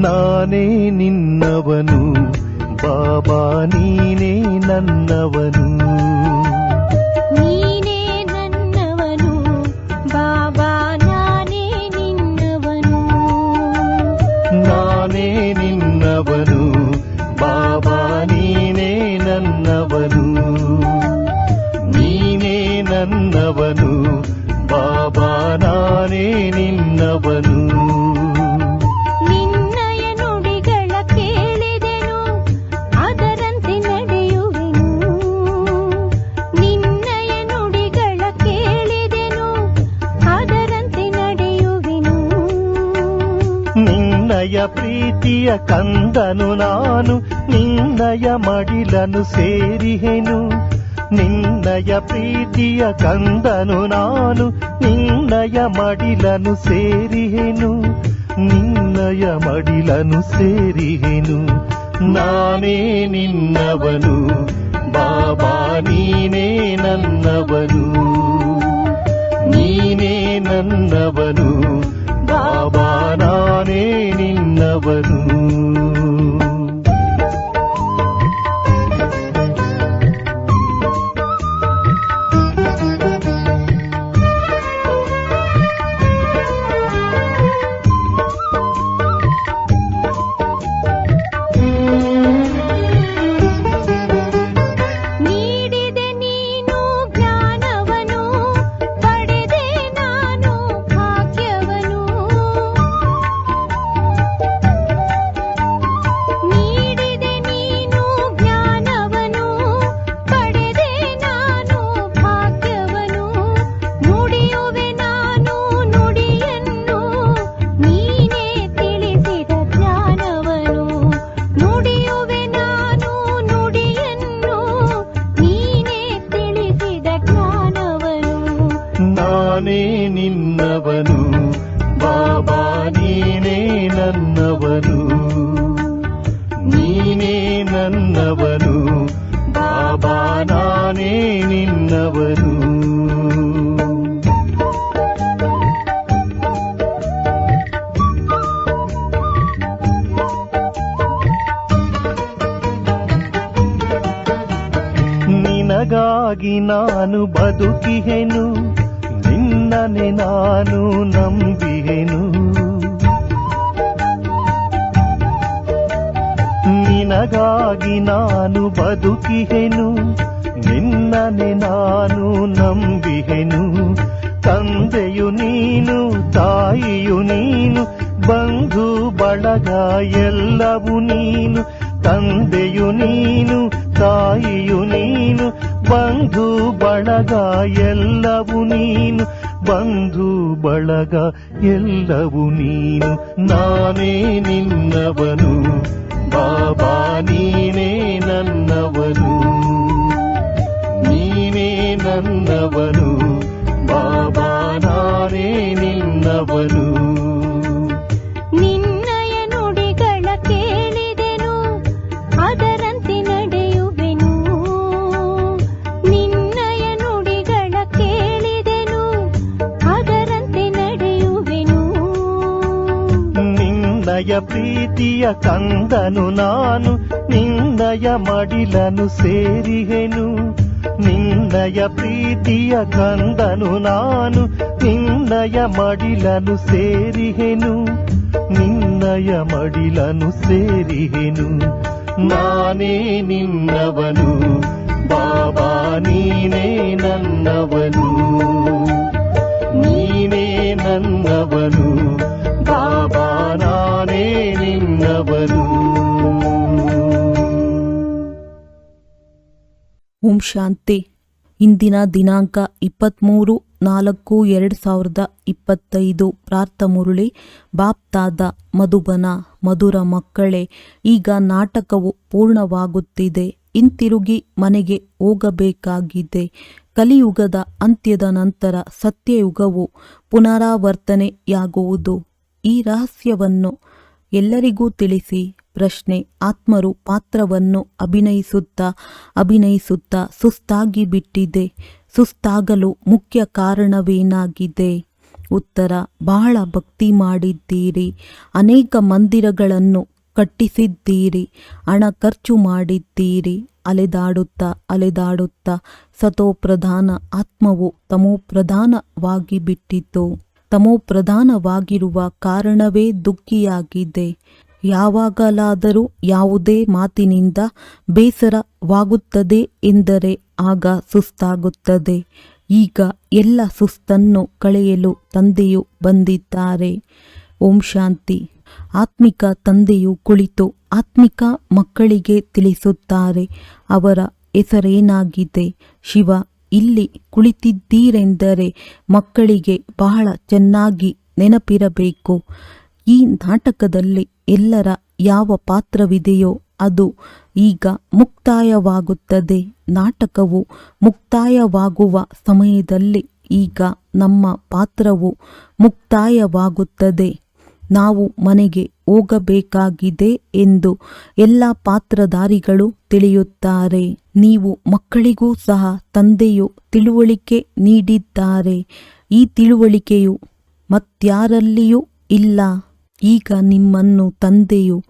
ನಾನೇ ನಿನ್ನವನು ಬಾಬಾ ನೀನೇ ನನ್ನವನು, ನೀನೇ ನನ್ನವನು ಬಾಬಾ ನಾನೇ ನಿನ್ನವನು, ನಾನೇ ನಿನ್ನವನು ಬಾಬಾ ನೀನೇ ನನ್ನವನು, ನೀನೇ ನನ್ನವನು ಬಾಬಾ ನಾನೇ ನಿನ್ನವನು. ನಿನ್ನಯ ಪ್ರೀತಿಯ ಕಂದನು ನಾನು, ನಿನ್ನಯ ಮಡಿಲನು ಸೇರಿಹೆನು. ನಿನ್ನಯ ಪ್ರೀತಿಯ ಕಂದನು ನಾನು, ನಿನ್ನಯ ಮಡಿಲನು ಸೇರಿಹೆನು, ನಿನ್ನಯ ಮಡಿಲನು ಸೇರಿಹೆನು. ನಾನೇ ನಿನ್ನವನು ಬಾಬಾ ನೀನೇ ನನ್ನವನು, ನೀನೇ ನನ್ನವನು ಬಾಬಾ ನಾನೇ ನಿನ್ನವನು. ನಾನೇ ನಿನ್ನವನು ಬಾಬಾ ನೀನೇ ನನ್ನವನು, ನೀನೇ ನನ್ನವನು ಬಾಬಾ ನಾನೇ ನಿನ್ನವನು. ನಿನಗಾಗಿ ನಾನು ಬದುಕಿಹೆನು, ನಿನ್ನನೆ ನಾನು ನಂಬಿಹೆನು. ನಿನಗಾಗಿ ನಾನು ಬದುಕಿಹೆನು, ನಿನ್ನನೆ ನಾನು ನಂಬಿಹೆನು. ತಂದೆಯು ನೀನು ತಾಯಿಯು ನೀನು, ಬಂಧು ಬಳಗ ಎಲ್ಲವೂ ನೀನು. ತಂದೆಯು ನೀನು ತಾಯಿಯು ನೀನು, ಬಂಧು ಬಳಗ ಎಲ್ಲವೂ ನೀನು, ಬಂಧು ಬಳಗ ಎಲ್ಲವೂ ನೀನು. ನಾನೇ ನಿನ್ನವನು ಬಾಬಾ ನೀನೇ ನನ್ನವನು, ನೀನೇ ನನ್ನವನು ಬಾಬಾ ನಾನೇ ನಿನ್ನವನು. ನಿನ್ನಯ ನುಡಿಗಳ ಕೇಳಿದೆನು ಅದರಂತೆ ನಡೆಯುವೆನು, ನಿನ್ನಯ ನುಡಿಗಳ ಕೇಳಿದೆನು ಅದರಂತೆ ನಡೆಯುವೆನು. ನಿನ್ನಯ ಪ್ರೀತಿಯ ಕಂದನು ನಾನು, ನಿನ್ನಯ ಮಡಿಲನು ಸೇರಿಹೆನು. ನಿನ್ನಯ ಪ್ರೀತಿಯ ಕಂದನು ನಾನು, ನಿನ್ನಯ ಮಡಿಲನು ಸೇರಿಹೆನು, ನಿನ್ನಯ ಮಡಿಲನು ಸೇರಿಹೆನು. ನಾನೇ ನಿನ್ನವನು ಬಾಬಾ ನೀನೇ ನನ್ನವನು, ನೀನೇ ನನ್ನವನು ಬಾಬಾ ನಾನೇ ನಿನ್ನವನು. ಓಂ ಶಾಂತಿ. ಇಂದಿನ ದಿನಾಂಕ 23/4/2025. ಪ್ರಾರ್ಥ ಮುರಳಿ ಬಾಪ್ತಾದ ಮಧುಬನ. ಮಧುರ ಮಕ್ಕಳೇ, ಈಗ ನಾಟಕವು ಪೂರ್ಣವಾಗುತ್ತಿದೆ. ಹಿಂತಿರುಗಿ ಮನೆಗೆ ಹೋಗಬೇಕಾಗಿದೆ. ಕಲಿಯುಗದ ಅಂತ್ಯದ ನಂತರ ಸತ್ಯಯುಗವು ಪುನರಾವರ್ತನೆಯಾಗುವುದು. ಈ ರಹಸ್ಯವನ್ನು ಎಲ್ಲರಿಗೂ ತಿಳಿಸಿ. ಪ್ರಶ್ನೆ: ಆತ್ಮರು ಪಾತ್ರವನ್ನು ಅಭಿನಯಿಸುತ್ತಾ ಸುಸ್ತಾಗಿ ಬಿಟ್ಟಿದೆ. ಸುಸ್ತಾಗಲು ಮುಖ್ಯ ಕಾರಣವೇನಾಗಿದೆ? ಉತ್ತರ: ಬಹಳ ಭಕ್ತಿ ಮಾಡಿದ್ದೀರಿ, ಅನೇಕ ಮಂದಿರಗಳನ್ನು ಕಟ್ಟಿಸಿದ್ದೀರಿ, ಹಣ ಖರ್ಚು ಮಾಡಿದ್ದೀರಿ. ಅಲೆದಾಡುತ್ತಾ ಸತೋಪ್ರಧಾನ ಆತ್ಮವು ತಮೋಪ್ರಧಾನವಾಗಿ ಬಿಟ್ಟಿತು. ತಮೋಪ್ರಧಾನವಾಗಿರುವ ಕಾರಣವೇ ದುಃಖಿಯಾಗಿದೆ. ಯಾವಾಗಲಾದರೂ ಯಾವುದೇ ಮಾತಿನಿಂದ ಬೇಸರವಾಗುತ್ತದೆ ಎಂದರೆ ಆಗ ಸುಸ್ತಾಗುತ್ತದೆ. ಈಗ ಎಲ್ಲ ಸುಸ್ತನ್ನು ಕಳೆಯಲು ತಂದೆಯು ಬಂದಿದ್ದಾರೆ. ಓಂ ಶಾಂತಿ. ಆತ್ಮಿಕ ತಂದೆಯು ಕುಳಿತು ಆತ್ಮಿಕ ಮಕ್ಕಳಿಗೆ ತಿಳಿಸುತ್ತಾರೆ. ಅವರ ಹೆಸರೇನಾಗಿದೆ? ಶಿವ. ಇಲ್ಲಿ ಕುಳಿತಿದ್ದೀರೆಂದರೆ ಮಕ್ಕಳಿಗೆ ಬಹಳ ಚೆನ್ನಾಗಿ ನೆನಪಿರಬೇಕು. ಈ ನಾಟಕದಲ್ಲಿ ಎಲ್ಲರ ಯಾವ ಪಾತ್ರವಿದೆಯೋ ಅದು ಈಗ ಮುಕ್ತಾಯವಾಗುತ್ತದೆ. ನಾಟಕವು ಮುಕ್ತಾಯವಾಗುವ ಸಮಯದಲ್ಲಿ ಈಗ ನಮ್ಮ ಪಾತ್ರವು ಮುಕ್ತಾಯವಾಗುತ್ತದೆ. ನಾವು ಮನೆಗೆ ಹೋಗಬೇಕಾಗಿದೆ ಎಂದು ಎಲ್ಲ ಪಾತ್ರಧಾರಿಗಳು ತಿಳಿಯುತ್ತಾರೆ. ನೀವು ಮಕ್ಕಳಿಗೂ ಸಹ ತಂದೆಯು ತಿಳುವಳಿಕೆ ನೀಡಿದ್ದಾರೆ. ಈ ತಿಳುವಳಿಕೆಯು ಮತ್ಯಾರಲ್ಲಿಯೂ ಇಲ್ಲ. ಈಗ ನಿಮ್ಮನ್ನು ತಂದೆಯು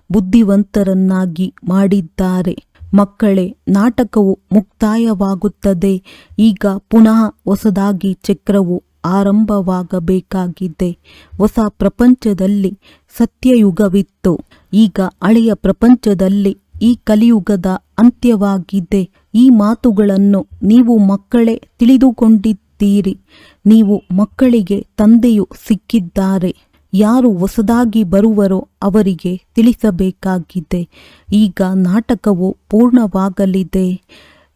ಬುದ್ಧಿವಂತರನ್ನಾಗಿ ಮಾಡಿದ್ದಾರೆ. ಮಕ್ಕಳೇ, ನಾಟಕವು ಮುಕ್ತಾಯವಾಗುತ್ತದೆ. ಈಗ ಪುನಃ ಹೊಸದಾಗಿ ಚಕ್ರವು ಆರಂಭವಾಗಬೇಕಾಗಿದೆ. ಹೊಸ ಪ್ರಪಂಚದಲ್ಲಿ ಸತ್ಯಯುಗವಿತ್ತು. ಈಗ ಹಳೆಯ ಪ್ರಪಂಚದಲ್ಲಿ ಈ ಕಲಿಯುಗದ ಅಂತ್ಯವಾಗಿದೆ. ಈ ಮಾತುಗಳನ್ನು ನೀವು ಮಕ್ಕಳೇ ತಿಳಿದುಕೊಂಡಿದ್ದೀರಿ. ನೀವು ಮಕ್ಕಳಿಗೆ ತಂದೆಯು ಸಿಕ್ಕಿದ್ದಾರೆ. ಯಾರು ಹೊಸದಾಗಿ ಬರುವರೋ ಅವರಿಗೆ ತಿಳಿಸಬೇಕಾಗಿದೆ. ಈಗ ನಾಟಕವು ಪೂರ್ಣವಾಗಲಿದೆ.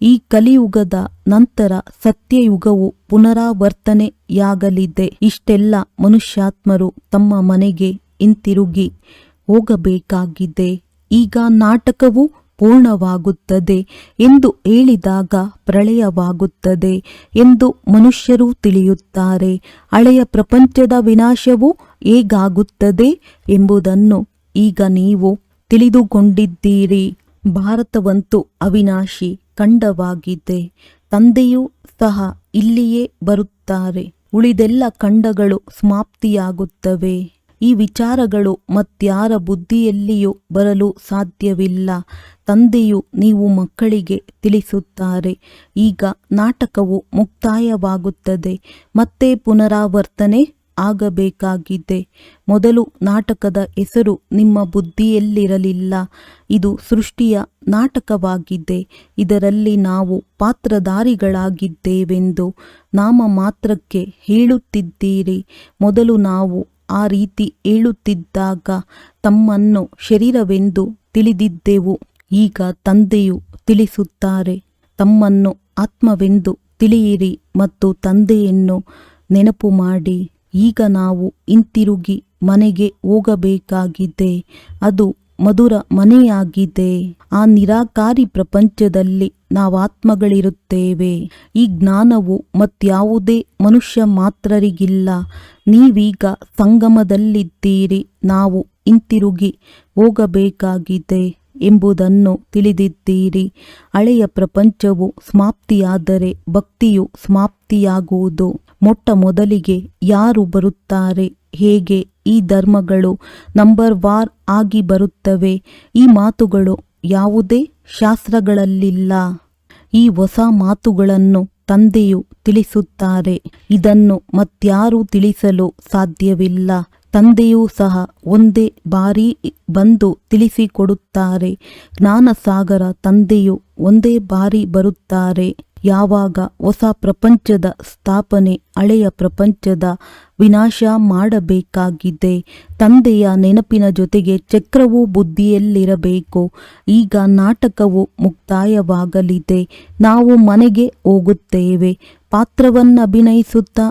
ಈ ಕಲಿಯುಗದ ನಂತರ ಸತ್ಯಯುಗವು ಪುನರಾವರ್ತನೆಯಾಗಲಿದೆ. ಇಷ್ಟೆಲ್ಲ ಮನುಷ್ಯಾತ್ಮರು ತಮ್ಮ ಮನೆಗೆ ಹಿಂತಿರುಗಿ ಹೋಗಬೇಕಾಗಿದೆ. ಈಗ ನಾಟಕವು ಪೂರ್ಣವಾಗುತ್ತದೆ ಎಂದು ಹೇಳಿದಾಗ ಪ್ರಳಯವಾಗುತ್ತದೆ ಎಂದು ಮನುಷ್ಯರು ತಿಳಿಯುತ್ತಾರೆ. ಹಳೆಯ ಪ್ರಪಂಚದ ವಿನಾಶವು ಹೇಗಾಗುತ್ತದೆ ಎಂಬುದನ್ನು ಈಗ ನೀವು ತಿಳಿದುಕೊಂಡಿದ್ದೀರಿ. ಭಾರತವಂತೂ ಅವಿನಾಶಿ ಖಂಡವಾಗಿದೆ. ತಂದೆಯೂ ಸಹ ಇಲ್ಲಿಯೇ ಬರುತ್ತಾರೆ. ಉಳಿದೆಲ್ಲ ಖಂಡಗಳು ಸಮಾಪ್ತಿಯಾಗುತ್ತವೆ. ಈ ವಿಚಾರಗಳು ಮತ್ಯಾರ ಬುದ್ಧಿಯಲ್ಲಿಯೂ ಬರಲು ಸಾಧ್ಯವಿಲ್ಲ. ತಂದೆಯು ನೀವು ಮಕ್ಕಳಿಗೆ ತಿಳಿಸುತ್ತಾರೆ. ಈಗ ನಾಟಕವು ಮುಕ್ತಾಯವಾಗುತ್ತದೆ. ಮತ್ತೆ ಪುನರಾವರ್ತನೆ ಆಗಬೇಕಾಗಿದೆ. ಮೊದಲು ನಾಟಕದ ಹೆಸರು ನಿಮ್ಮ ಬುದ್ಧಿಯಲ್ಲಿರಲಿಲ್ಲ. ಇದು ಸೃಷ್ಟಿಯ ನಾಟಕವಾಗಿದೆ. ಇದರಲ್ಲಿ ನಾವು ಪಾತ್ರಧಾರಿಗಳಾಗಿದ್ದೇವೆಂದು ನಾಮ ಮಾತ್ರಕ್ಕೆ ಹೇಳುತ್ತಿದ್ದೀರಿ. ಮೊದಲು ನಾವು ಆ ರೀತಿ ಹೇಳುತ್ತಿದ್ದಾಗ ತಮ್ಮನ್ನು ಶರೀರವೆಂದು ತಿಳಿದಿದ್ದೆವು. ಈಗ ತಂದೆಯು ತಿಳಿಸುತ್ತಾರೆ, ತಮ್ಮನ್ನು ಆತ್ಮವೆಂದು ತಿಳಿಯಿರಿ ಮತ್ತು ತಂದೆಯನ್ನು ನೆನಪು ಮಾಡಿ. ಈಗ ನಾವು ಹಿಂತಿರುಗಿ ಮನೆಗೆ ಹೋಗಬೇಕಾಗಿದೆ. ಅದು ಮಧುರ ಮನೆಯಾಗಿದೆ. ಆ ನಿರಾಕಾರಿ ಪ್ರಪಂಚದಲ್ಲಿ ನಾವಾತ್ಮಗಳಿರುತ್ತೇವೆ. ಈ ಜ್ಞಾನವು ಮತ್ಯಾವುದೇ ಮನುಷ್ಯ ಮಾತ್ರರಿಗಿಲ್ಲ. ನೀವೀಗ ಸಂಗಮದಲ್ಲಿದ್ದೀರಿ. ನಾವು ಹಿಂತಿರುಗಿ ಹೋಗಬೇಕಾಗಿದೆ ಎಂಬುದನ್ನು ತಿಳಿದಿದ್ದೀರಿ. ಹಳೆಯ ಪ್ರಪಂಚವು ಸಮಾಪ್ತಿಯಾದರೆ ಭಕ್ತಿಯು ಸಮಾಪ್ತಿಯಾಗುವುದು. ಮೊಟ್ಟ ಮೊದಲಿಗೆ ಯಾರು ಬರುತ್ತಾರೆ? ಹೇಗೆ ಈ ಧರ್ಮಗಳು ನಂಬರ್ವಾರ್ ಆಗಿ ಬರುತ್ತವೆ? ಈ ಮಾತುಗಳು ಯಾವುದೇ ಶಾಸ್ತ್ರಗಳಲ್ಲಿಲ್ಲ. ಈ ಹೊಸ ಮಾತುಗಳನ್ನು ತಂದೆಯು ತಿಳಿಸುತ್ತಾರೆ. ಇದನ್ನು ಮತ್ಯಾರೂ ತಿಳಿಸಲು ಸಾಧ್ಯವಿಲ್ಲ. ತಂದೆಯೂ ಸಹ ಒಂದೇ ಬಾರಿ ಬಂದು ತಿಳಿಸಿಕೊಡುತ್ತಾರೆ. ಜ್ಞಾನಸಾಗರ ತಂದೆಯು ಒಂದೇ ಬಾರಿ ಬರುತ್ತಾರೆ. ಯಾವಾಗ ಹೊಸ ಪ್ರಪಂಚದ ಸ್ಥಾಪನೆ, ಹಳೆಯ ಪ್ರಪಂಚದ ವಿನಾಶ ಮಾಡಬೇಕಾಗಿದೆ. ತಂದೆಯ ನೆನಪಿನ ಜೊತೆಗೆ ಚಕ್ರವು ಬುದ್ಧಿಯಲ್ಲಿರಬೇಕು. ಈಗ ನಾಟಕವು ಮುಕ್ತಾಯವಾಗಲಿದೆ. ನಾವು ಮನೆಗೆ ಹೋಗುತ್ತೇವೆ. ಅಭಿನಯಿಸುತ್ತಾ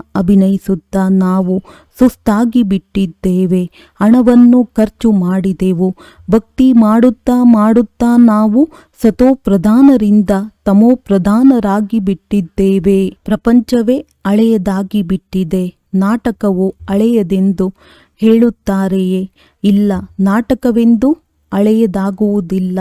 ನಾವು ಸುಸ್ತಾಗಿ ಬಿಟ್ಟಿದ್ದೇವೆ. ಹಣವನ್ನು ಖರ್ಚು ಮಾಡಿದೆವು. ಭಕ್ತಿ ಮಾಡುತ್ತಾ ನಾವು ಸತೋಪ್ರಧಾನರಿಂದ ತಮೋಪ್ರಧಾನರಾಗಿ ಬಿಟ್ಟಿದ್ದೇವೆ. ಪ್ರಪಂಚವೇ ಹಳೆಯದಾಗಿ ಬಿಟ್ಟಿದೆ. ನಾಟಕವು ಹಳೆಯದೆಂದು ಹೇಳುತ್ತಾರೆಯೇ? ಇಲ್ಲ, ನಾಟಕವೆಂದು ಹಳೆಯದಾಗುವುದಿಲ್ಲ.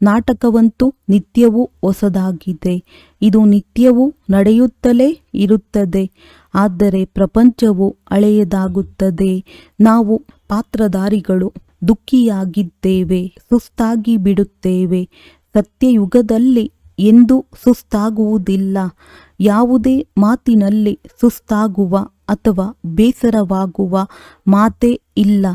ನಾಟಕವಂತೂ ನಿತ್ಯವೂ ಹೊಸದಾಗಿದೆ. ಇದು ನಿತ್ಯವೂ ನಡೆಯುತ್ತಲೇ ಇರುತ್ತದೆ. ಆದರೆ ಪ್ರಪಂಚವು ಹಳೆಯದಾಗುತ್ತದೆ. ನಾವು ಪಾತ್ರಧಾರಿಗಳು ದುಃಖಿಯಾಗಿದ್ದೇವೆ, ಸುಸ್ತಾಗಿ ಬಿಡುತ್ತೇವೆ. ಸತ್ಯಯುಗದಲ್ಲಿ ಎಂದೂ ಸುಸ್ತಾಗುವುದಿಲ್ಲ. ಯಾವುದೇ ಮಾತಿನಲ್ಲಿ ಸುಸ್ತಾಗುವ ಅಥವಾ ಬೇಸರವಾಗುವ ಮಾತೇ ಇಲ್ಲ.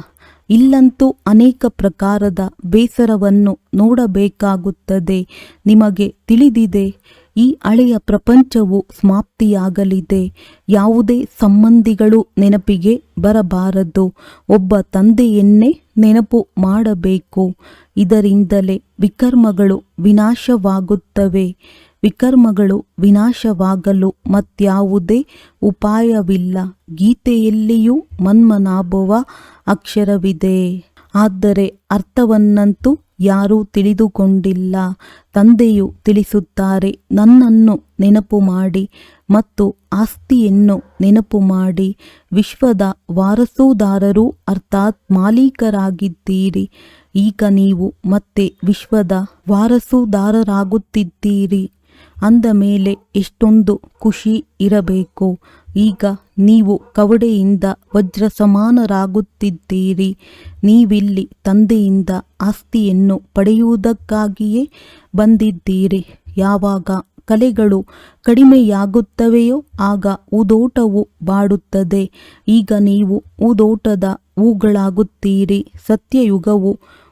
ಇಲ್ಲಂತೂ ಅನೇಕ ಪ್ರಕಾರದ ಬೇಸರವನ್ನು ನೋಡಬೇಕಾಗುತ್ತದೆ. ನಿಮಗೆ ತಿಳಿದಿದೆ, ಈ ಹಳೆಯ ಪ್ರಪಂಚವು ಸಮಾಪ್ತಿಯಾಗಲಿದೆ. ಯಾವುದೇ ಸಂಬಂಧಿಗಳು ನೆನಪಿಗೆ ಬರಬಾರದು. ಒಬ್ಬ ತಂದೆಯನ್ನೇ ನೆನಪು ಮಾಡಬೇಕು. ಇದರಿಂದಲೇ ವಿಕರ್ಮಗಳು ವಿನಾಶವಾಗುತ್ತವೆ. ವಿಕರ್ಮಗಳು ವಿನಾಶವಾಗಲು ಮತ್ಯಾವುದೇ ಉಪಾಯವಿಲ್ಲ. ಗೀತೆಯಲ್ಲಿಯೂ ಮನ್ಮನಾಭವ ಅಕ್ಷರವಿದೆ. ಆದರೆ ಅರ್ಥವನ್ನಂತೂ ಯಾರೂ ತಿಳಿದುಕೊಂಡಿಲ್ಲ. ತಂದೆಯು ತಿಳಿಸುತ್ತಾರೆ, ನನ್ನನ್ನು ನೆನಪು ಮಾಡಿ ಮತ್ತು ಆಸ್ತಿಯನ್ನು ನೆನಪು ಮಾಡಿ. ವಿಶ್ವದ ವಾರಸುದಾರರು ಅರ್ಥಾತ್ ಮಾಲೀಕರಾಗಿದ್ದೀರಿ. ಈಗ ನೀವು ಮತ್ತೆ ವಿಶ್ವದ ವಾರಸುದಾರರಾಗುತ್ತಿದ್ದೀರಿ. ಅಂದ ಮೇಲೆ ಎಷ್ಟೊಂದು ಖುಷಿ ಇರಬೇಕು. ಈಗ ನೀವು ಕವಡೆಯಿಂದ ವಜ್ರ ಸಮಾನರಾಗುತ್ತಿದ್ದೀರಿ. ನೀವಿಲ್ಲಿ ತಂದೆಯಿಂದ ಆಸ್ತಿಯನ್ನು ಪಡೆಯುವುದಕ್ಕಾಗಿಯೇ ಬಂದಿದ್ದೀರಿ. ಯಾವಾಗ ಕಲೆಗಳು ಕಡಿಮೆಯಾಗುತ್ತವೆಯೋ ಆಗ ಹೂದೋಟವು ಬಾಡುತ್ತದೆ. ಈಗ ನೀವು ಹೂದೋಟದ ಹೂಗಳಾಗುತ್ತೀರಿ. ಸತ್ಯಯುಗವು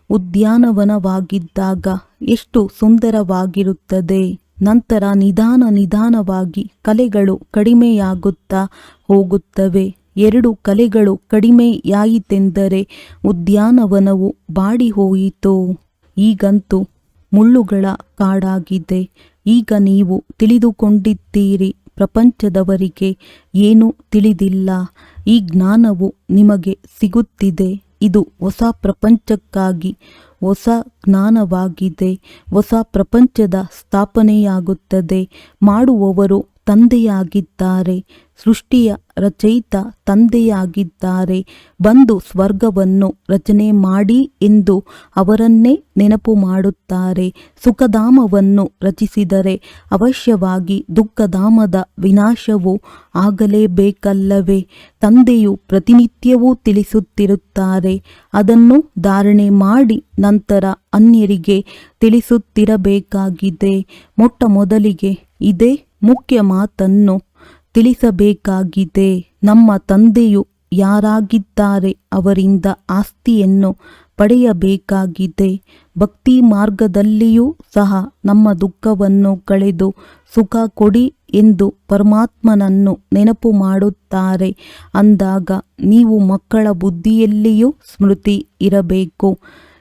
ಉದ್ಯಾನವನವಾಗಿದ್ದಾಗ ಎಷ್ಟು ಸುಂದರವಾಗಿರುತ್ತದೆ. ನಂತರ ನಿಧಾನವಾಗಿ ಕಲೆಗಳು ಕಡಿಮೆಯಾಗುತ್ತಾ ಹೋಗುತ್ತವೆ. 2 ಕಲೆಗಳು ಕಡಿಮೆಯಾಯಿತೆಂದರೆ ಉದ್ಯಾನವನವು ಬಾಡಿ ಹೋಯಿತು. ಈಗಂತೂ ಮುಳ್ಳುಗಳ ಕಾಡಾಗಿದೆ. ಈಗ ನೀವು ತಿಳಿದುಕೊಂಡಿದ್ದೀರಿ. ಪ್ರಪಂಚದವರಿಗೆ ಏನೂ ತಿಳಿದಿಲ್ಲ. ಈ ಜ್ಞಾನವು ನಿಮಗೆ ಸಿಗುತ್ತಿದೆ. ಇದು ಹೊಸ ಪ್ರಪಂಚಕ್ಕಾಗಿ ಹೊಸ ಜ್ಞಾನವಾಗಿದೆ. ಹೊಸ ಪ್ರಪಂಚದ ಸ್ಥಾಪನೆಯಾಗುತ್ತದೆ. ಮಾಡುವವರು ತಂದೆಯಾಗಿದ್ದಾರೆ. ಸೃಷ್ಟಿಯ ರಚಯಿತ ತಂದೆಯಾಗಿದ್ದಾರೆ. ಬಂದು ಸ್ವರ್ಗವನ್ನು ರಚನೆ ಮಾಡಿ ಎಂದು ಅವರನ್ನೇ ನೆನಪು ಮಾಡುತ್ತಾರೆ. ಸುಖಧಾಮವನ್ನು ರಚಿಸಿದರೆ ಅವಶ್ಯವಾಗಿ ದುಃಖಧಾಮದ ವಿನಾಶವು ಆಗಲೇಬೇಕಲ್ಲವೇ? ತಂದೆಯು ಪ್ರತಿನಿತ್ಯವೂ ತಿಳಿಸುತ್ತಿರುತ್ತಾರೆ. ಅದನ್ನು ಧಾರಣೆ ಮಾಡಿ ನಂತರ ಅನ್ಯರಿಗೆ ತಿಳಿಸುತ್ತಿರಬೇಕಾಗಿದೆ. ಮೊಟ್ಟ ಮೊದಲಿಗೆ ಇದೇ ಮುಖ್ಯ ಮಾತನ್ನು ತಿಳಿಸಬೇಕಾಗಿದೆ. ನಮ್ಮ ತಂದೆಯು ಯಾರಾಗಿದ್ದಾರೆ ಅವರಿಂದ ಆಸ್ತಿಯನ್ನು ಪಡೆಯಬೇಕಾಗಿದೆ. ಭಕ್ತಿ ಮಾರ್ಗದಲ್ಲಿಯೂ ಸಹ ನಮ್ಮ ದುಃಖವನ್ನು ಕಳೆದು ಸುಖ ಕೊಡಿ ಎಂದು ಪರಮಾತ್ಮನನ್ನು ನೆನಪು ಮಾಡುತ್ತಾರೆ. ಅಂದಾಗ ನೀವು ಮಕ್ಕಳ ಬುದ್ಧಿಯಲ್ಲಿಯೂ ಸ್ಮೃತಿ ಇರಬೇಕು.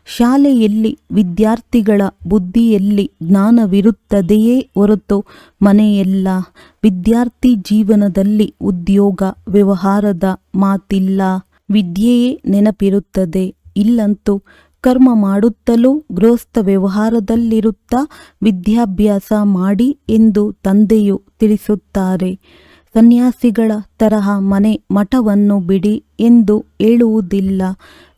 ಶಾಲೆಯಲ್ಲಿ ವಿದ್ಯಾರ್ಥಿಗಳ ಬುದ್ಧಿಯಲ್ಲಿ ಜ್ಞಾನವಿರುತ್ತದೆಯೇ ಹೊರತು ಮನೆಯಲ್ಲ. ವಿದ್ಯಾರ್ಥಿ ಜೀವನದಲ್ಲಿ ಉದ್ಯೋಗ ವ್ಯವಹಾರದ ಮಾತಿಲ್ಲ. ವಿದ್ಯೆಯೇ ನೆನಪಿರುತ್ತದೆ. ಇಲ್ಲಂತೂ ಕರ್ಮ ಮಾಡುತ್ತಲೂ ಗೃಹಸ್ಥ ವ್ಯವಹಾರದಲ್ಲಿರುತ್ತಾ ವಿದ್ಯಾಭ್ಯಾಸ ಮಾಡಿ ಎಂದು ತಂದೆಯು ತಿಳಿಸುತ್ತಾರೆ. ಸನ್ಯಾಸಿಗಳ ತರಹ ಮನೆ ಮಠವನ್ನು ಬಿಡಿ ಎಂದು ಹೇಳುವುದಿಲ್ಲ.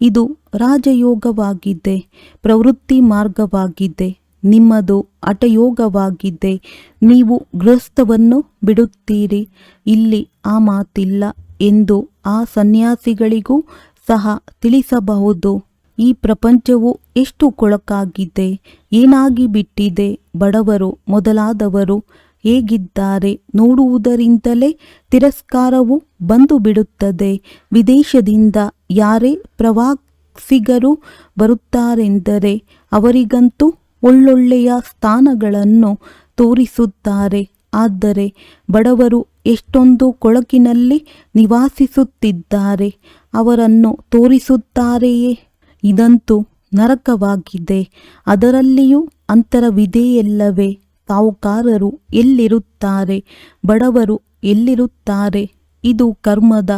ಇದು ರಾಜಯೋಗವಾಗಿದೆ, ಪ್ರವೃತ್ತಿ ಮಾರ್ಗವಾಗಿದೆ. ನಿಮ್ಮದು ಹಠಯೋಗವಾಗಿದೆ. ನೀವು ಗೃಹಸ್ಥವನ್ನು ಬಿಡುತ್ತೀರಿ. ಇಲ್ಲಿ ಆ ಮಾತಿಲ್ಲ ಎಂದು ಆ ಸನ್ಯಾಸಿಗಳಿಗೂ ಸಹ ತಿಳಿಸಬಹುದು. ಈ ಪ್ರಪಂಚವು ಎಷ್ಟು ಕೊಳಕಾಗಿದೆ, ಏನಾಗಿ ಬಿಟ್ಟಿದೆ. ಬಡವರು ಮೊದಲಾದವರು ಹೇಗಿದ್ದಾರೆ ನೋಡುವುದರಿಂದಲೇ ತಿರಸ್ಕಾರವು ಬಂದು ಬಿಡುತ್ತದೆ. ವಿದೇಶದಿಂದ ಯಾರೇ ಪ್ರವಾಸಿಗರು ಬರುತ್ತಾರೆಂದರೆ ಅವರಿಗಂತೂ ಒಳ್ಳೊಳ್ಳೆಯ ಸ್ಥಾನಗಳನ್ನು ತೋರಿಸುತ್ತಾರೆ. ಆದರೆ ಬಡವರು ಎಷ್ಟೊಂದು ಕೊಳಕಿನಲ್ಲಿ ನಿವಾಸಿಸುತ್ತಿದ್ದಾರೆ, ಅವರನ್ನು ತೋರಿಸುತ್ತಾರೆಯೇ? ಇದಂತೂ ನರಕವಾಗಿದೆ. ಅದರಲ್ಲಿಯೂ ಅಂತರವಿದೆಯಲ್ಲವೇ? ಸಾಹುಕಾರರು ಎಲ್ಲಿರುತ್ತಾರೆ, ಬಡವರು ಎಲ್ಲಿರುತ್ತಾರೆ? ಇದು ಕರ್ಮದ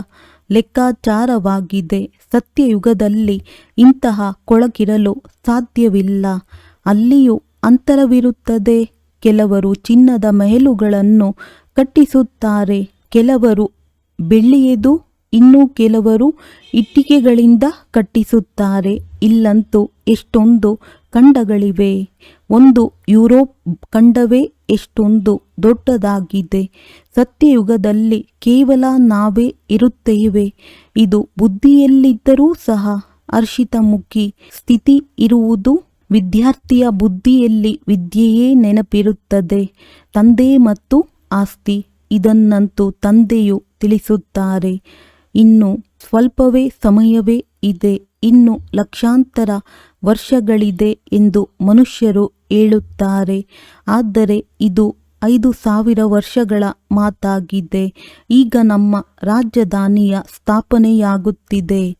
ಲೆಕ್ಕಾಚಾರವಾಗಿದೆ. ಸತ್ಯಯುಗದಲ್ಲಿ ಇಂತಹ ಕೊಳಕಿರಲು ಸಾಧ್ಯವಿಲ್ಲ. ಅಲ್ಲಿಯೂ ಅಂತರವಿರುತ್ತದೆ. ಕೆಲವರು ಚಿನ್ನದ ಮಹಲುಗಳನ್ನು ಕಟ್ಟಿಸುತ್ತಾರೆ, ಕೆಲವರು ಬೆಳ್ಳಿಯದು, ಇನ್ನು ಕೆಲವರು ಇಟ್ಟಿಗೆಗಳಿಂದ ಕಟ್ಟಿಸುತ್ತಾರೆ. ಇಲ್ಲಂತೂ ಎಷ್ಟೊಂದು ಖಂಡಗಳಿವೆ. ಒಂದು ಯುರೋಪ್ ಖಂಡವೇ ಎಷ್ಟೊಂದು ದೊಡ್ಡದಾಗಿದೆ. ಸತ್ಯಯುಗದಲ್ಲಿ ಕೇವಲ ನಾವೇ ಇರುತ್ತೇವೆ. ಇದು ಬುದ್ಧಿಯಲ್ಲಿದ್ದರೂ ಸಹ ಹರ್ಷಿತಮುಖಿ ಸ್ಥಿತಿ ಇರುವುದು. ವಿದ್ಯಾರ್ಥಿಯ ಬುದ್ಧಿಯಲ್ಲಿ ವಿದ್ಯೆಯೇ ನೆನಪಿರುತ್ತದೆ. ತಂದೆ ಮತ್ತು ಆಸ್ತಿ, ಇದನ್ನಂತೂ ತಂದೆಯು ತಿಳಿಸುತ್ತಾರೆ. ಇನ್ನು ಸ್ವಲ್ಪವೇ ಸಮಯವೇ ಇದೆ, ಇನ್ನು ಲಕ್ಷಾಂತರ ವರ್ಷಗಳಿದೆ ಎಂದು ಮನುಷ್ಯರು ಹೇಳುತ್ತಾರೆ. ಆದರೆ ಇದು 5,000 ವರ್ಷಗಳ ಮಾತಾಗಿದೆ. ಈಗ ನಮ್ಮ ರಾಜಧಾನಿಯ ಸ್ಥಾಪನೆಯಾಗುತ್ತಿದೆ.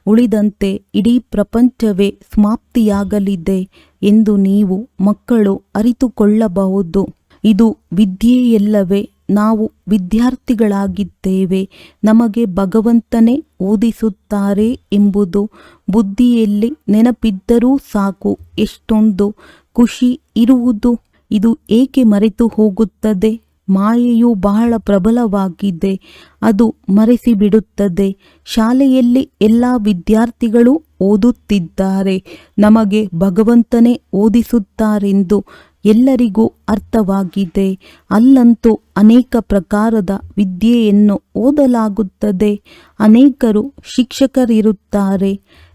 ಉಳಿದಂತೆ ಇಡೀ ಪ್ರಪಂಚವೇ ಸಮಾಪ್ತಿಯಾಗಲಿದೆ ಎಂದು ನೀವು ಮಕ್ಕಳು ಅರಿತುಕೊಳ್ಳಬಹುದು. ಇದು ವಿದ್ಯೆಯಲ್ಲವೇ? ನಾವು ವಿದ್ಯಾರ್ಥಿಗಳಾಗಿದ್ದೇವೆ. ನಮಗೆ ಭಗವಂತನೇ ಓದಿಸುತ್ತಾರೆ ಎಂಬುದು ಬುದ್ಧಿಯಲ್ಲಿ ನೆನಪಿದ್ದರೂ ಸಾಕು. ಎಷ್ಟೊಂದು ಖುಷಿ ಇರುವುದು. ಇದು ಏಕೆ ಮರೆತು ಹೋಗುತ್ತದೆ? ಮಾಯೆಯು ಬಹಳ ಪ್ರಬಲವಾಗಿದೆ, ಅದು ಮರೆಸಿಬಿಡುತ್ತದೆ. ಶಾಲೆಯಲ್ಲಿ ಎಲ್ಲ ವಿದ್ಯಾರ್ಥಿಗಳು ಓದುತ್ತಿದ್ದಾರೆ, ನಮಗೆ ಭಗವಂತನೇ ಓದಿಸುತ್ತಾರೆಂದು ಎಲ್ಲರಿಗೂ ಅರ್ಥವಾಗಿದೆ. ಅಲ್ಲಂತೂ ಅನೇಕ ಪ್ರಕಾರದ ವಿದ್ಯೆಯನ್ನು ಓದಲಾಗುತ್ತದೆ. ಅನೇಕರು ಶಿಕ್ಷಕರಿರುತ್ತಾರೆ.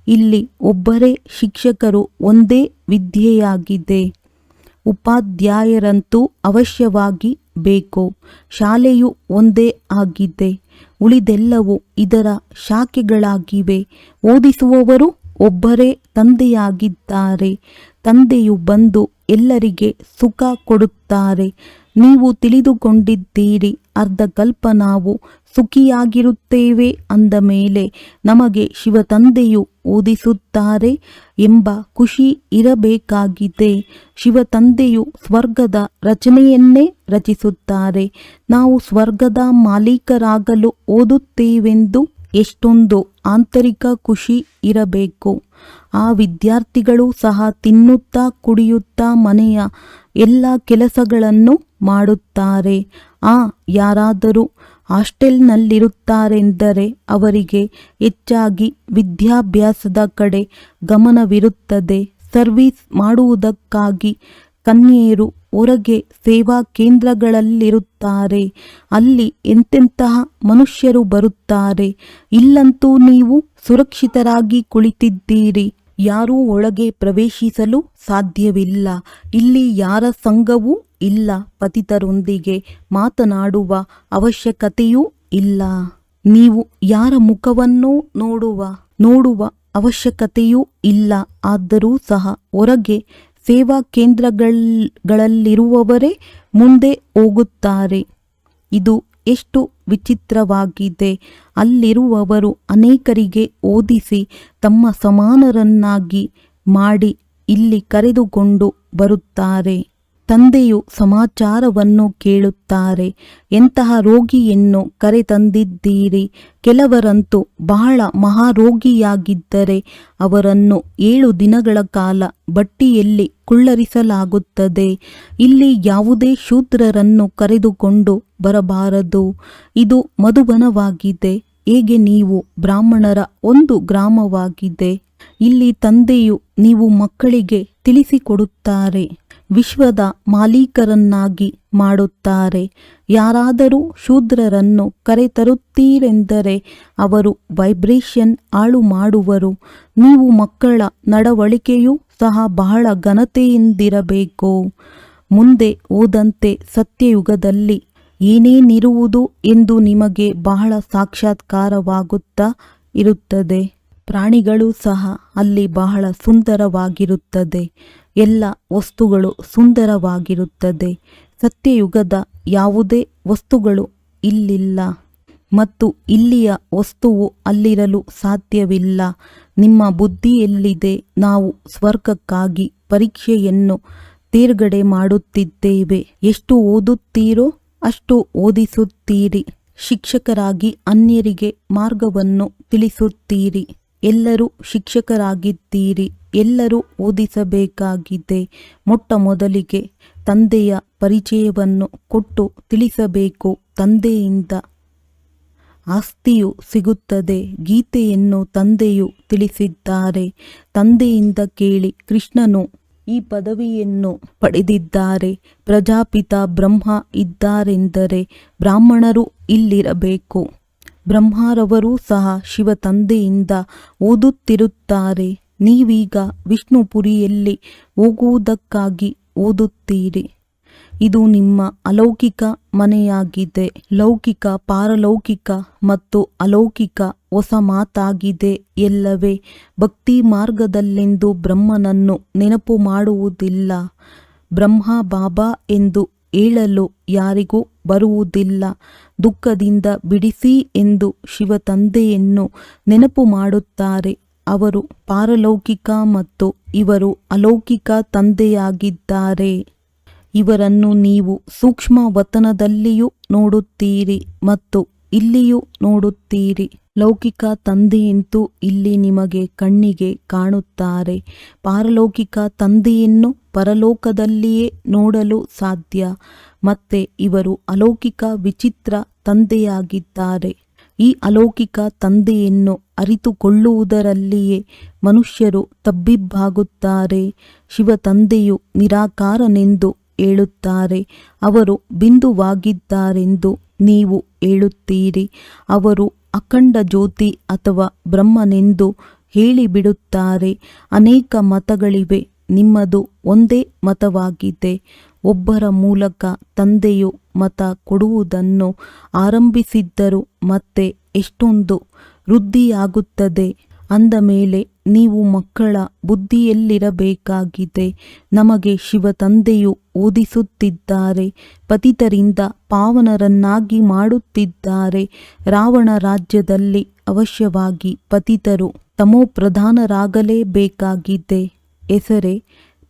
ಇಲ್ಲಿ ಒಬ್ಬರೇ ಶಿಕ್ಷಕರು, ಒಂದೇ ವಿದ್ಯೆಯಾಗಿದೆ. ಉಪಾಧ್ಯಾಯರಂತೂ ಅವಶ್ಯವಾಗಿ ಬೇಕು. ಶಾಲೆಯು ಒಂದೇ ಆಗಿದೆ, ಉಳಿದೆಲ್ಲವೂ ಇದರ ಶಾಖೆಗಳಾಗಿವೆ. ಓದಿಸುವವರು ಒಬ್ಬರೇ ತಂದೆಯಾಗಿದ್ದಾರೆ. ತಂದೆಯು ಬಂದು ಎಲ್ಲರಿಗೆ ಸುಖ ಕೊಡುತ್ತಾರೆ. ನೀವು ತಿಳಿದುಕೊಂಡಿದ್ದೀರಿ, ಅರ್ಧಕಲ್ಪ ನಾವು ಸುಖಿಯಾಗಿರುತ್ತೇವೆ ಅಂದ ಮೇಲೆ ನಮಗೆ ಶಿವತಂದೆಯು ಓದಿಸುತ್ತಾರೆ ಎಂಬ ಖುಷಿ ಇರಬೇಕಾಗಿದೆ. ಶಿವತಂದೆಯು ಸ್ವರ್ಗದ ರಚನೆಯನ್ನೇ ರಚಿಸುತ್ತಾರೆ. ನಾವು ಸ್ವರ್ಗದ ಮಾಲೀಕರಾಗಲು ಓದುತ್ತೇವೆಂದು ಎಷ್ಟೊಂದು ಆಂತರಿಕ ಖುಷಿ ಇರಬೇಕು. ಆ ವಿದ್ಯಾರ್ಥಿಗಳು ಸಹ ತಿನ್ನುತ್ತಾ ಕುಡಿಯುತ್ತಾ ಮನೆಯ ಎಲ್ಲ ಕೆಲಸಗಳನ್ನು ಮಾಡುತ್ತಾರೆ. ಯಾರಾದರೂ ಹಾಸ್ಟೆಲ್ನಲ್ಲಿರುತ್ತಾರೆಂದರೆ ಅವರಿಗೆ ಹೆಚ್ಚಾಗಿ ವಿದ್ಯಾಭ್ಯಾಸದ ಕಡೆ ಗಮನವಿರುತ್ತದೆ. ಸರ್ವೀಸ್ ಮಾಡುವುದಕ್ಕಾಗಿ ಕನ್ಯೆಯರು ಹೊರಗೆ ಸೇವಾ ಕೇಂದ್ರಗಳಲ್ಲಿರುತ್ತಾರೆ. ಅಲ್ಲಿ ಎಂತೆಂತಹ ಮನುಷ್ಯರು ಬರುತ್ತಾರೆ. ಇಲ್ಲಂತೂ ನೀವು ಸುರಕ್ಷಿತರಾಗಿ ಕುಳಿತಿದ್ದೀರಿ. ಯಾರೂ ಒಳಗೆ ಪ್ರವೇಶಿಸಲು ಸಾಧ್ಯವಿಲ್ಲ. ಇಲ್ಲಿ ಯಾರ ಸಂಘವೂ ಇಲ್ಲ. ಪತಿತರೊಂದಿಗೆ ಮಾತನಾಡುವ ಅವಶ್ಯಕತೆಯೂ ಇಲ್ಲ. ನೀವು ಯಾರ ಮುಖವನ್ನೂ ನೋಡುವ ಅವಶ್ಯಕತೆಯೂ ಇಲ್ಲ. ಆದರೂ ಸಹ ಹೊರಗೆ ಸೇವಾ ಕೇಂದ್ರಗಳಲ್ಲಿರುವವರೇ ಮುಂದೆ ಹೋಗುತ್ತಾರೆ. ಇದು ಎಷ್ಟು ವಿಚಿತ್ರವಾಗಿದೆ. ಅಲ್ಲಿರುವವರು ಅನೇಕರಿಗೆ ಓದಿಸಿ ತಮ್ಮ ಸಮಾನರನ್ನಾಗಿ ಮಾಡಿ ಇಲ್ಲಿ ಕರೆದುಕೊಂಡು ಬರುತ್ತಾರೆ. ತಂದೆಯು ಸಮಾಚಾರವನ್ನು ಕೇಳುತ್ತಾರೆ. ಎಂತಹ ರೋಗಿಯನ್ನು ಕರೆತಂದಿದ್ದೀರಿ? ಕೆಲವರಂತೂ ಬಹಳ ಮಹಾರೋಗಿಯಾಗಿದ್ದರೆ ಅವರನ್ನು 7 ದಿನಗಳ ಕಾಲ ಬಟ್ಟಿಯಲ್ಲಿ ಕುಳ್ಳರಿಸಲಾಗುತ್ತದೆ. ಇಲ್ಲಿ ಯಾವುದೇ ಶೂದ್ರರನ್ನು ಕರೆದುಕೊಂಡು ಬರಬಾರದು. ಇದು ಮಧುಬನವಾಗಿದೆ. ಹೇಗೆ ನೀವು ಬ್ರಾಹ್ಮಣರ ಒಂದು ಗ್ರಾಮವಾಗಿದೆ. ಇಲ್ಲಿ ತಂದೆಯು ನೀವು ಮಕ್ಕಳಿಗೆ ತಿಳಿಸಿಕೊಡುತ್ತಾರೆ. ವಿಶ್ವದ ಮಾಲೀಕರನ್ನಾಗಿ ಮಾಡುತ್ತಾರೆ. ಯಾರಾದರೂ ಶೂದ್ರರನ್ನು ಕರೆತರುತ್ತೀರೆಂದರೆ ಅವರು ವೈಬ್ರೇಷನ್ ಹಾಳು ಮಾಡುವರು. ನೀವು ಮಕ್ಕಳ ನಡವಳಿಕೆಯೂ ಸಹ ಬಹಳ ಘನತೆಯಿಂದಿರಬೇಕು. ಮುಂದೆ ಹೋದಂತೆ ಸತ್ಯಯುಗದಲ್ಲಿ ಏನೇನಿರುವುದು ಎಂದು ನಿಮಗೆ ಬಹಳ ಸಾಕ್ಷಾತ್ಕಾರವಾಗುತ್ತಾ ಇರುತ್ತದೆ. ಪ್ರಾಣಿಗಳು ಸಹ ಅಲ್ಲಿ ಬಹಳ ಸುಂದರವಾಗಿರುತ್ತದೆ. ಎಲ್ಲ ವಸ್ತುಗಳು ಸುಂದರವಾಗಿರುತ್ತದೆ. ಸತ್ಯಯುಗದ ಯಾವುದೇ ವಸ್ತುಗಳು ಇಲ್ಲಿಲ್ಲ ಮತ್ತು ಇಲ್ಲಿಯ ವಸ್ತುವು ಅಲ್ಲಿರಲು ಸಾಧ್ಯವಿಲ್ಲ. ನಿಮ್ಮ ಬುದ್ಧಿಯಲ್ಲಿದೆ. ನಾವು ಸ್ವರ್ಗಕ್ಕಾಗಿ ಪರೀಕ್ಷೆಯನ್ನು ತೇರ್ಗಡೆ ಮಾಡುತ್ತಿದ್ದೇವೆ. ಎಷ್ಟು ಓದುತ್ತೀರೋ ಅಷ್ಟು ಓದಿಸುತ್ತೀರಿ. ಶಿಕ್ಷಕರಾಗಿ ಅನ್ಯರಿಗೆ ಮಾರ್ಗವನ್ನು ತಿಳಿಸುತ್ತೀರಿ. ಎಲ್ಲರೂ ಶಿಕ್ಷಕರಾಗಿದ್ದೀರಿ. ಎಲ್ಲರೂ ಓದಿಸಬೇಕಾಗಿದೆ. ಮೊಟ್ಟ ಮೊದಲಿಗೆ ತಂದೆಯ ಪರಿಚಯವನ್ನು ಕೊಟ್ಟು ತಿಳಿಸಬೇಕು. ತಂದೆಯಿಂದ ಆಸ್ತಿಯು ಸಿಗುತ್ತದೆ. ಗೀತೆಯನ್ನು ತಂದೆಯು ತಿಳಿಸಿದ್ದಾರೆ. ತಂದೆಯಿಂದ ಕೇಳಿ ಕೃಷ್ಣನು ಈ ಪದವಿಯನ್ನು ಪಡೆದಿದ್ದಾರೆ. ಪ್ರಜಾಪಿತ ಬ್ರಹ್ಮ ಇದ್ದಾರೆಂದರೆ ಬ್ರಾಹ್ಮಣರು ಇಲ್ಲಿರಬೇಕು. ಬ್ರಹ್ಮರವರೂ ಸಹ ಶಿವ ತಂದೆಯಿಂದ ಓದುತ್ತಿರುತ್ತಾರೆ. ನೀವೀಗ ವಿಷ್ಣುಪುರಿಯಲ್ಲಿ ಹೋಗುವುದಕ್ಕಾಗಿ ಓದುತ್ತೀರಿ. ಇದು ನಿಮ್ಮ ಅಲೌಕಿಕ ಮನೆಯಾಗಿದೆ. ಲೌಕಿಕ, ಪಾರಲೌಕಿಕ ಮತ್ತು ಅಲೌಕಿಕ ಹೊಸ ಮಾತಾಗಿದೆ ಎಲ್ಲವೇ. ಭಕ್ತಿ ಮಾರ್ಗದಲ್ಲೆಂದು ಬ್ರಹ್ಮನನ್ನು ನೆನಪು ಮಾಡುವುದಿಲ್ಲ. ಬ್ರಹ್ಮ ಬಾಬಾ ಎಂದು ಹೇಳಲು ಯಾರಿಗೂ ಬರುವುದಿಲ್ಲ. ದುಃಖದಿಂದ ಬಿಡಿಸಿ ಎಂದು ಶಿವ ತಂದೆಯನ್ನು ನೆನಪು ಮಾಡುತ್ತಾರೆ. ಅವರು ಪಾರಲೌಕಿಕ ಮತ್ತು ಇವರು ಅಲೌಕಿಕ ತಂದೆಯಾಗಿದ್ದಾರೆ. ಇವರನ್ನು ನೀವು ಸೂಕ್ಷ್ಮ ವತನದಲ್ಲಿಯೂ ನೋಡುತ್ತೀರಿ ಮತ್ತು ಇಲ್ಲಿಯೂ ನೋಡುತ್ತೀರಿ. ಲೌಕಿಕ ತಂದೆಯಂತೂ ಇಲ್ಲಿ ನಿಮಗೆ ಕಣ್ಣಿಗೆ ಕಾಣುತ್ತಾರೆ. ಪಾರಲೌಕಿಕ ತಂದೆಯನ್ನು ಪರಲೋಕದಲ್ಲಿಯೇ ನೋಡಲು ಸಾಧ್ಯ. ಮತ್ತೆ ಇವರು ಅಲೌಕಿಕ ವಿಚಿತ್ರ ತಂದೆಯಾಗಿದ್ದಾರೆ. ಈ ಅಲೌಕಿಕ ತಂದೆಯನ್ನು ಅರಿತುಕೊಳ್ಳುವುದರಲ್ಲಿಯೇ ಮನುಷ್ಯರು ತಬ್ಬಿಬ್ಬಾಗುತ್ತಾರೆ. ಶಿವ ತಂದೆಯು ನಿರಾಕಾರನೆಂದು ಹೇಳುತ್ತಾರೆ. ಅವರು ಬಿಂದುವಾಗಿದ್ದಾರೆಂದು ನೀವು ಹೇಳುತ್ತೀರಿ. ಅವರು ಅಖಂಡ ಜ್ಯೋತಿ ಅಥವಾ ಬ್ರಹ್ಮನೆಂದು ಹೇಳಿಬಿಡುತ್ತಾರೆ. ಅನೇಕ ಮತಗಳಿವೆ. ನಿಮ್ಮದು ಒಂದೇ ಮತವಾಗಿದೆ. ಒಬ್ಬರ ಮೂಲಕ ತಂದೆಯು ಮತ ಕೊಡುವುದನ್ನು ಆರಂಭಿಸಿದ್ದರು. ಮತ್ತೆ ಎಷ್ಟೊಂದು ವೃದ್ಧಿಯಾಗುತ್ತದೆ. ಅಂದ ಮೇಲೆ ನೀವು ಮಕ್ಕಳ ಬುದ್ಧಿಯಲ್ಲಿರಬೇಕಾಗಿದೆ. ನಮಗೆ ಶಿವ ತಂದೆಯು ಓದಿಸುತ್ತಿದ್ದಾರೆ. ಪತಿತರಿಂದ ಪಾವನರನ್ನಾಗಿ ಮಾಡುತ್ತಿದ್ದಾರೆ. ರಾವಣ ರಾಜ್ಯದಲ್ಲಿ ಅವಶ್ಯವಾಗಿ ಪತಿತರು ತಮೋಪ್ರಧಾನರಾಗಲೇಬೇಕಾಗಿದೆ. ಹೆಸರೇ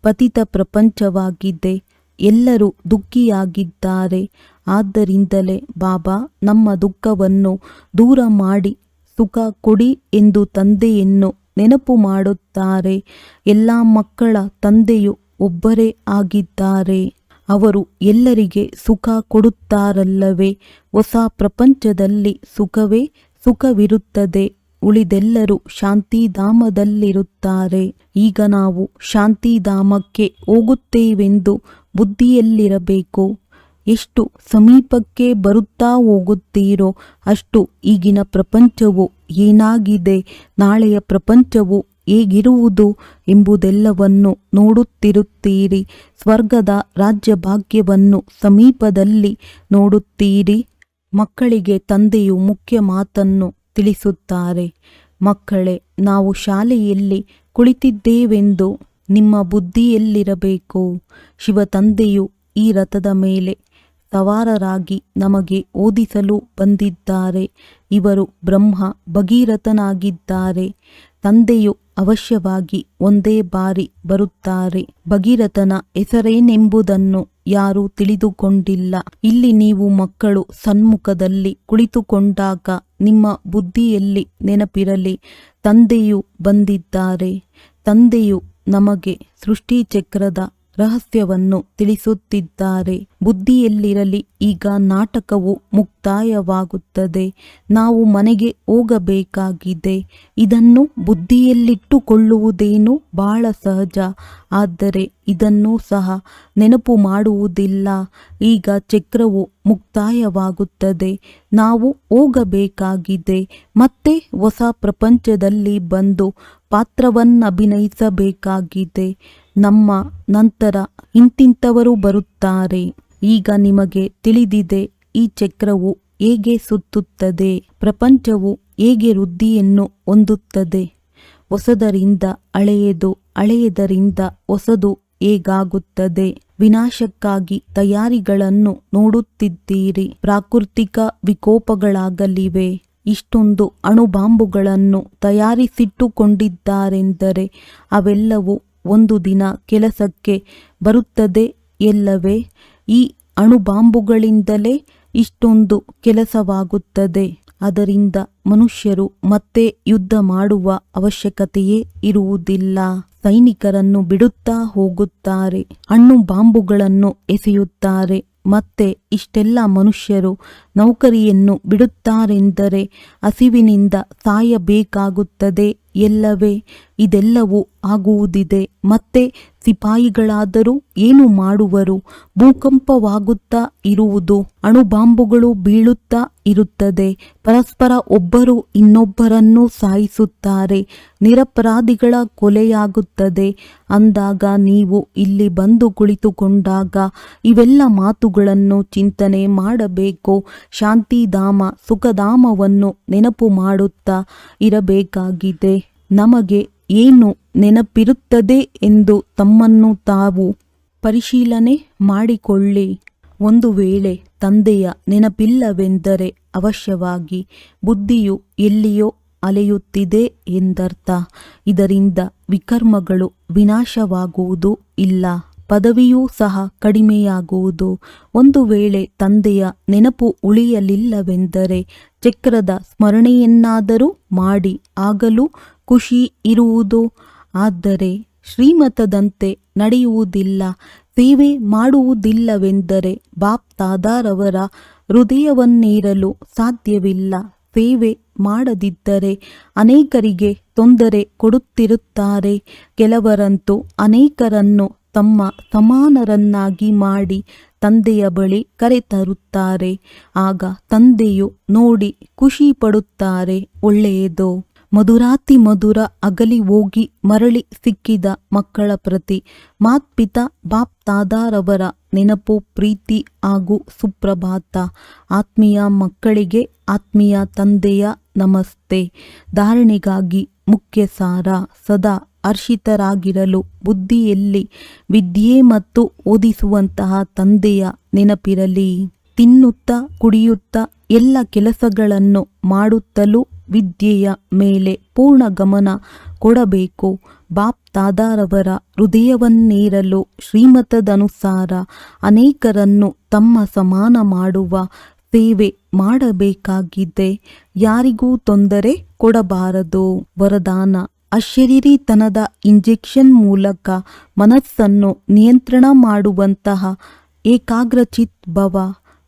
ಪತಿತ ಪ್ರಪಂಚವಾಗಿದೆ. ಎಲ್ಲರೂ ದುಃಖಿಯಾಗಿದ್ದಾರೆ. ಆದ್ದರಿಂದಲೇ ಬಾಬಾ ನಮ್ಮ ದುಃಖವನ್ನು ದೂರ ಮಾಡಿ ಸುಖ ಕೊಡಿ ಎಂದು ತಂದೆಯನ್ನು ನೆನಪು ಮಾಡುತ್ತಾರೆ. ಎಲ್ಲ ಮಕ್ಕಳ ತಂದೆಯು ಒಬ್ಬರೇ ಆಗಿದ್ದಾರೆ. ಅವರು ಎಲ್ಲರಿಗೆ ಸುಖ ಕೊಡುತ್ತಾರಲ್ಲವೇ. ಹೊಸ ಪ್ರಪಂಚದಲ್ಲಿ ಸುಖವೇ ಸುಖವಿರುತ್ತದೆ. ಉಳಿದೆಲ್ಲರೂ ಶಾಂತಿಧಾಮದಲ್ಲಿರುತ್ತಾರೆ. ಈಗ ನಾವು ಶಾಂತಿಧಾಮಕ್ಕೆ ಹೋಗುತ್ತೇವೆಂದು ಬುದ್ಧಿಯಲ್ಲಿರಬೇಕು. ಎಷ್ಟು ಸಮೀಪಕ್ಕೆ ಬರುತ್ತಾ ಹೋಗುತ್ತೀರೋ ಅಷ್ಟು ಈಗಿನ ಪ್ರಪಂಚವು ಏನಾಗಿದೆ, ನಾಳೆಯ ಪ್ರಪಂಚವು ಹೇಗಿರುವುದು ಎಂಬುದೆಲ್ಲವನ್ನು ನೋಡುತ್ತಿರುತ್ತೀರಿ. ಸ್ವರ್ಗದ ರಾಜ್ಯಭಾಗ್ಯವನ್ನು ಸಮೀಪದಲ್ಲಿ ನೋಡುತ್ತೀರಿ. ಮಕ್ಕಳಿಗೆ ತಂದೆಯು ಮುಖ್ಯ ಮಾತನ್ನು ತಿಳಿಸುತ್ತಾರೆ. ಮಕ್ಕಳೇ, ನಾವು ಶಾಲೆಯಲ್ಲಿ ಕುಳಿತಿದ್ದೇವೆಂದು ನಿಮ್ಮ ಬುದ್ಧಿಯಲ್ಲಿರಬೇಕು. ಶಿವ ತಂದೆಯು ಈ ರಥದ ಮೇಲೆ ಸವಾರರಾಗಿ ನಮಗೆ ಓದಿಸಲು ಬಂದಿದ್ದಾರೆ. ಇವರು ಬ್ರಹ್ಮ ಭಗೀರಥನಾಗಿದ್ದಾರೆ. ತಂದೆಯು ಅವಶ್ಯವಾಗಿ ಒಂದೇ ಬಾರಿ ಬರುತ್ತಾರೆ. ಭಗೀರಥನ ಹೆಸರೇನೆಂಬುದನ್ನು ಯಾರೂ ತಿಳಿದುಕೊಂಡಿಲ್ಲ. ಇಲ್ಲಿ ನೀವು ಮಕ್ಕಳು ಸನ್ಮುಖದಲ್ಲಿ ಕುಳಿತುಕೊಂಡಾಗ ನಿಮ್ಮ ಬುದ್ಧಿಯಲ್ಲಿ ನೆನಪಿರಲಿ, ತಂದೆಯು ಬಂದಿದ್ದಾರೆ. ತಂದೆಯು ನಮಗೆ ಸೃಷ್ಟಿಚಕ್ರದ ರಹಸ್ಯವನ್ನು ತಿಳಿಸುತ್ತಿದ್ದಾರೆ. ಬುದ್ಧಿಯಲ್ಲಿರಲಿ, ಈಗ ನಾಟಕವು ಮುಕ್ತಾಯವಾಗುತ್ತದೆ. ನಾವು ಮನೆಗೆ ಹೋಗಬೇಕಾಗಿದೆ. ಇದನ್ನು ಬುದ್ಧಿಯಲ್ಲಿಟ್ಟುಕೊಳ್ಳುವುದೇನು ಬಹಳ ಸಹಜ. ಆದರೆ ಇದನ್ನೂ ಸಹ ನೆನಪು ಮಾಡುವುದಿಲ್ಲ. ಈಗ ಚಕ್ರವು ಮುಕ್ತಾಯವಾಗುತ್ತದೆ. ನಾವು ಹೋಗಬೇಕಾಗಿದೆ. ಮತ್ತೆ ಹೊಸ ಪ್ರಪಂಚದಲ್ಲಿ ಬಂದು ಪಾತ್ರವನ್ನಭಿನಯಿಸಬೇಕಾಗಿದೆ. ನಮ್ಮ ನಂತರ ಇಂತಿಂತವರು ಬರುತ್ತಾರೆ. ಈಗ ನಿಮಗೆ ತಿಳಿದಿದೆ ಈ ಚಕ್ರವು ಹೇಗೆ ಸುತ್ತುತ್ತದೆ, ಪ್ರಪಂಚವು ಹೇಗೆ ವೃದ್ಧಿಯನ್ನು ಹೊಂದುತ್ತದೆ. ಹೊಸದರಿಂದ ಹಳೆಯದು, ಹಳೆಯದರಿಂದ ಹೊಸದು ಹೇಗಾಗುತ್ತದೆ. ವಿನಾಶಕ್ಕಾಗಿ ತಯಾರಿಗಳನ್ನು ನೋಡುತ್ತಿದ್ದೀರಿ. ಪ್ರಾಕೃತಿಕ ವಿಕೋಪಗಳಾಗಲಿವೆ. ಇಷ್ಟೊಂದು ಅಣುಬಾಂಬುಗಳನ್ನು ತಯಾರಿಸಿಟ್ಟುಕೊಂಡಿದ್ದಾರೆಂದರೆ ಅವೆಲ್ಲವೂ ಒಂದು ದಿನ ಕೆಲಸಕ್ಕೆ ಬರುತ್ತದೆ ಎಲ್ಲವೇ. ಈ ಅಣುಬಾಂಬುಗಳಿಂದಲೇ ಇಷ್ಟೊಂದು ಕೆಲಸವಾಗುತ್ತದೆ. ಅದರಿಂದ ಮನುಷ್ಯರು ಮತ್ತೆ ಯುದ್ಧ ಮಾಡುವ ಅವಶ್ಯಕತೆಯೇ ಇರುವುದಿಲ್ಲ. ಸೈನಿಕರನ್ನು ಬಿಡುತ್ತಾ ಹೋಗುತ್ತಾರೆ, ಹಣ್ಣು ಬಾಂಬುಗಳನ್ನು ಎಸೆಯುತ್ತಾರೆ. ಮತ್ತೆ ಇಷ್ಟೆಲ್ಲ ಮನುಷ್ಯರು ನೌಕರಿಯನ್ನು ಬಿಡುತ್ತಾರೆಂದರೆ ಹಸಿವಿನಿಂದ ಸಾಯಬೇಕಾಗುತ್ತದೆ ಎಲ್ಲವೇ? ಇದೆಲ್ಲವೂ ಆಗುವುದಿದೆ. ಮತ್ತೆ ಸಿಪಾಯಿಗಳಾದರೂ ಏನು ಮಾಡುವರು? ಭೂಕಂಪವಾಗುತ್ತಾ ಇರುವುದು, ಅಣುಬಾಂಬುಗಳು ಬೀಳುತ್ತಾ ಇರುತ್ತದೆ. ಪರಸ್ಪರ ಒಬ್ಬರು ಇನ್ನೊಬ್ಬರನ್ನು ಸಾಯಿಸುತ್ತಾರೆ, ನಿರಪರಾಧಿಗಳ ಕೊಲೆಯಾಗುತ್ತದೆ. ಅಂದಾಗ ನೀವು ಇಲ್ಲಿ ಬಂದು ಕುಳಿತುಕೊಂಡಾಗ ಇವೆಲ್ಲ ಮಾತುಗಳನ್ನು ಚಿಂತನೆ ಮಾಡಬೇಕು. ಶಾಂತಿಧಾಮ ಸುಖಧಾಮವನ್ನು ನೆನಪು ಮಾಡುತ್ತಾ ಇರಬೇಕಾಗಿದೆ. ನಮಗೆ ಏನು ನೆನಪಿರುತ್ತದೆ ಎಂದು ತಮ್ಮನ್ನು ತಾವು ಪರಿಶೀಲನೆ ಮಾಡಿಕೊಳ್ಳಿ. ಒಂದು ವೇಳೆ ತಂದೆಯ ನೆನಪಿಲ್ಲವೆಂದರೆ ಅವಶ್ಯವಾಗಿ ಬುದ್ಧಿಯು ಎಲ್ಲಿಯೋ ಅಲೆಯುತ್ತಿದೆ ಎಂದರ್ಥ. ಇದರಿಂದ ವಿಕರ್ಮಗಳು ವಿನಾಶವಾಗುವುದು ಇಲ್ಲ, ಪದವಿಯೂ ಸಹ ಕಡಿಮೆಯಾಗುವುದು. ಒಂದು ವೇಳೆ ತಂದೆಯ ನೆನಪು ಉಳಿಯಲಿಲ್ಲವೆಂದರೆ ಚಕ್ರದ ಸ್ಮರಣೆಯನ್ನಾದರೂ ಮಾಡಿ, ಆಗಲೂ ಖುಷಿ ಇರುವುದು. ಆದರೆ ಶ್ರೀಮತದಂತೆ ನಡೆಯುವುದಿಲ್ಲ, ಸೇವೆ ಮಾಡುವುದಿಲ್ಲವೆಂದರೆ ಬಾಪ್ ದಾದಾರವರ ಹೃದಯವನ್ನೇರಲು ಸಾಧ್ಯವಿಲ್ಲ. ಸೇವೆ ಮಾಡದಿದ್ದರೆ ಅನೇಕರಿಗೆ ತೊಂದರೆ ಕೊಡುತ್ತಿರುತ್ತಾರೆ. ಕೆಲವರಂತೂ ಅನೇಕರನ್ನು ತಮ್ಮ ಸಮಾನರನ್ನಾಗಿ ಮಾಡಿ ತಂದೆಯ ಬಳಿ ಕರೆತರುತ್ತಾರೆ. ಆಗ ತಂದೆಯು ನೋಡಿ ಖುಷಿ ಪಡುತ್ತಾರೆ. ಒಳ್ಳೆಯದು. ಮಧುರಾತಿ ಮಧುರ ಅಗಲಿ ಹೋಗಿ ಮರಳಿ ಸಿಕ್ಕಿದ ಮಕ್ಕಳ ಪ್ರತಿ ಮಾತ್ಪಿತಾ ಬಾಪ್ ದಾದಾರವರ ನೆನಪು, ಪ್ರೀತಿ ಹಾಗೂ ಸುಪ್ರಭಾತ. ಆತ್ಮೀಯ ಮಕ್ಕಳಿಗೆ ಆತ್ಮೀಯ ತಂದೆಯ ನಮಸ್ತೆ. ಧಾರಣೆಗಾಗಿ ಮುಖ್ಯ ಸಾರ: ಸದಾ ಹರ್ಷಿತರಾಗಿರಲು ಬುದ್ಧಿಯಲ್ಲಿ ವಿದ್ಯೆ ಮತ್ತು ಓದಿಸುವಂತಹ ತಂದೆಯ ನೆನಪಿರಲಿ. ತಿನ್ನುತ್ತಾ ಕುಡಿಯುತ್ತಾ ಎಲ್ಲ ಕೆಲಸಗಳನ್ನು ಮಾಡುತ್ತಲೂ ವಿದ್ಯೆಯ ಮೇಲೆ ಪೂರ್ಣ ಗಮನ ಕೊಡಬೇಕು. ಬಾಪ್ ದಾದಾರವರ ಹೃದಯವನ್ನೇರಲು ಶ್ರೀಮತದನುಸಾರ ಅನೇಕರನ್ನು ತಮ್ಮ ಸಮಾನ ಮಾಡುವ ಸೇವೆ ಮಾಡಬೇಕಾಗಿದೆ. ಯಾರಿಗೂ ತೊಂದರೆ ಕೊಡಬಾರದು. ವರದಾನ: ಅಶರೀರಿತನದ ಇಂಜೆಕ್ಷನ್ ಮೂಲಕ ಮನಸ್ಸನ್ನು ನಿಯಂತ್ರಣ ಮಾಡುವಂತಹ ಏಕಾಗ್ರಚಿತ್ ಭವ.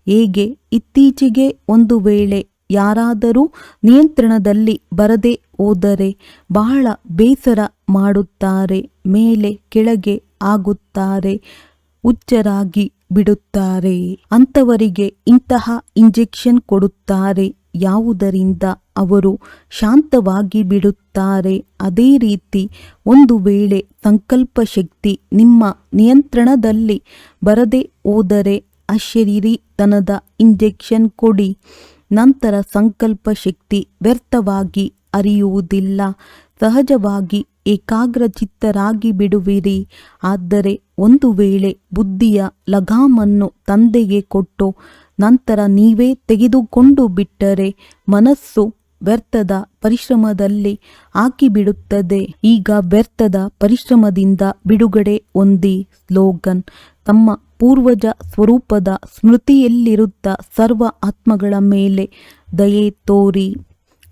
ಹೇಗೆ? ಇತ್ತೀಚೆಗೆ ಒಂದು ವೇಳೆ ಯಾರಾದರೂ ನಿಯಂತ್ರಣದಲ್ಲಿ ಬರದೆ ಹೋದರೆ ಬಹಳ ಬೇಸರ ಮಾಡುತ್ತಾರೆ, ಮೇಲೆ ಕೆಳಗೆ ಆಗುತ್ತಾರೆ, ಹುಚ್ಚರಾಗಿ ಬಿಡುತ್ತಾರೆ. ಅಂಥವರಿಗೆ ಇಂತಹ ಇಂಜೆಕ್ಷನ್ ಕೊಡುತ್ತಾರೆ. ಯಾವುದರಿಂದ ಅವರು ಶಾಂತವಾಗಿ ಬಿಡುತ್ತಾರೆ. ಅದೇ ರೀತಿ ಒಂದು ವೇಳೆ ಸಂಕಲ್ಪ ಶಕ್ತಿ ನಿಮ್ಮ ನಿಯಂತ್ರಣದಲ್ಲಿ ಬರದೆ ಹೋದರೆ ಅಶರೀರಿತನದ ಇಂಜೆಕ್ಷನ್ ಕೊಡಿ. ನಂತರ ಸಂಕಲ್ಪ ಶಕ್ತಿ ವ್ಯರ್ಥವಾಗಿ ಹರಿಯುವುದಿಲ್ಲ. ಸಹಜವಾಗಿ ಏಕಾಗ್ರಚಿತ್ತರಾಗಿ ಬಿಡುವಿರಿ. ಆದರೆ ಒಂದು ವೇಳೆ ಬುದ್ಧಿಯ ಲಗಾಮನ್ನು ತಂದೆಗೆ ಕೊಟ್ಟು ನಂತರ ನೀವೇ ತೆಗೆದುಕೊಂಡು ಬಿಟ್ಟರೆ ಮನಸ್ಸು ವ್ಯರ್ಥದ ಪರಿಶ್ರಮದಲ್ಲಿ ಹಾಕಿಬಿಡುತ್ತದೆ. ಈಗ ವ್ಯರ್ಥದ ಪರಿಶ್ರಮದಿಂದ ಬಿಡುಗಡೆ ಹೊಂದಿ. ಸ್ಲೋಗನ್: ತಮ್ಮ ಪೂರ್ವಜ ಸ್ವರೂಪದ ಸ್ಮೃತಿಯಲ್ಲಿರುತ್ತ ಸರ್ವ ಆತ್ಮಗಳ ಮೇಲೆ ದಯೆ ತೋರಿ.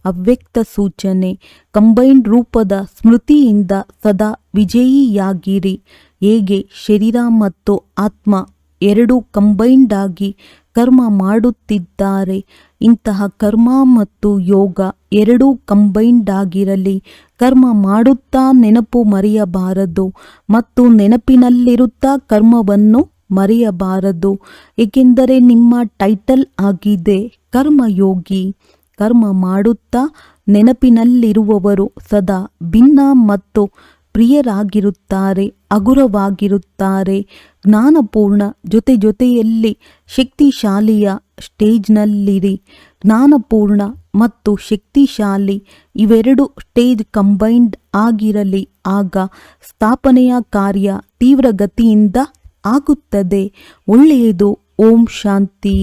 ಅವ್ಯಕ್ತ ಸೂಚನೆ: ಕಂಬೈನ್ಡ್ ರೂಪದ ಸ್ಮೃತಿಯಿಂದ ಸದಾ ವಿಜಯಿಯಾಗಿರಿ. ಹೇಗೆ ಶರೀರ ಮತ್ತು ಆತ್ಮ ಎರಡೂ ಕಂಬೈನ್ಡ್ ಆಗಿ ಕರ್ಮ ಮಾಡುತ್ತಿದ್ದಾರೆ, ಇಂತಹ ಕರ್ಮ ಮತ್ತು ಯೋಗ ಎರಡೂ ಕಂಬೈನ್ಡ್ ಆಗಿರಲಿ. ಕರ್ಮ ಮಾಡುತ್ತಾ ನೆನಪು ಮರೆಯಬಾರದು ಮತ್ತು ನೆನಪಿನಲ್ಲಿರುತ್ತಾ ಕರ್ಮವನ್ನು ಮರೆಯಬಾರದು. ಏಕೆಂದರೆ ನಿಮ್ಮ ಟೈಟಲ್ ಆಗಿದೆ ಕರ್ಮಯೋಗಿ. ಕರ್ಮ ಮಾಡುತ್ತಾ ನೆನಪಿನಲ್ಲಿರುವವರು ಸದಾ ಭಿನ್ನ ಮತ್ತು ಪ್ರಿಯರಾಗಿರುತ್ತಾರೆ, ಹಗುರವಾಗಿರುತ್ತಾರೆ. ಜ್ಞಾನಪೂರ್ಣ ಜೊತೆಯಲ್ಲಿ ಶಕ್ತಿಶಾಲಿಯ ಸ್ಟೇಜ್ನಲ್ಲಿರಿ. ಜ್ಞಾನಪೂರ್ಣ ಮತ್ತು ಶಕ್ತಿಶಾಲಿ ಇವೆರಡು ಸ್ಟೇಜ್ ಕಂಬೈನ್ಡ್ ಆಗಿರಲಿ. ಆಗ ಸ್ಥಾಪನೆಯ ಕಾರ್ಯ ತೀವ್ರಗತಿಯಿಂದ ಆಗುತ್ತದೆ. ಒಳ್ಳೆಯದು. ಓಂ ಶಾಂತಿ.